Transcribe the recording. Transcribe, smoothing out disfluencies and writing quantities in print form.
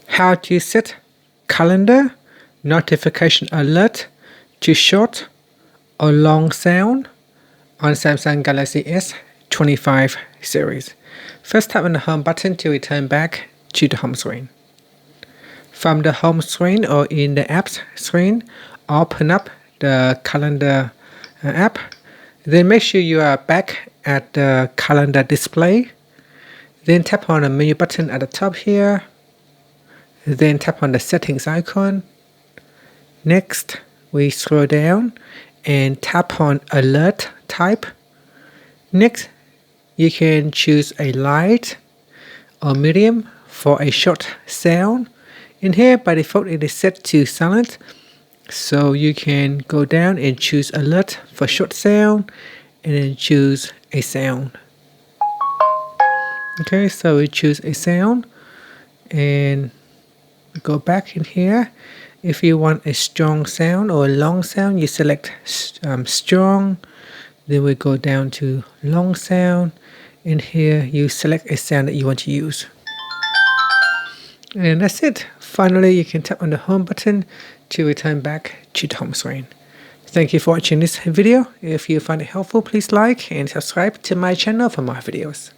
how to set calendar notification alert to short or long sound on Samsung Galaxy S25 series. First, tap on the home button to return back to the home screen. From the home screen or in the apps screen, open up the calendar app. Then make sure you are back at the calendar display. Then tap on the menu button at the top here. Then tap on the settings icon. Next, we scroll down and tap on alert type. Next, you can choose a light or medium for a short sound. In here, by default, it is set to silent. So you can go down and choose alert for short sound and then choose a sound. Okay, so we choose a sound and go back in here. If you want a strong sound or a long sound, you select strong. Then we go down to long sound. In here, you select a sound that you want to use. And that's it. Finally, you can tap on the home button to return back to the home screen. Thank you for watching this video. If you find it helpful, please like and subscribe to my channel for more videos.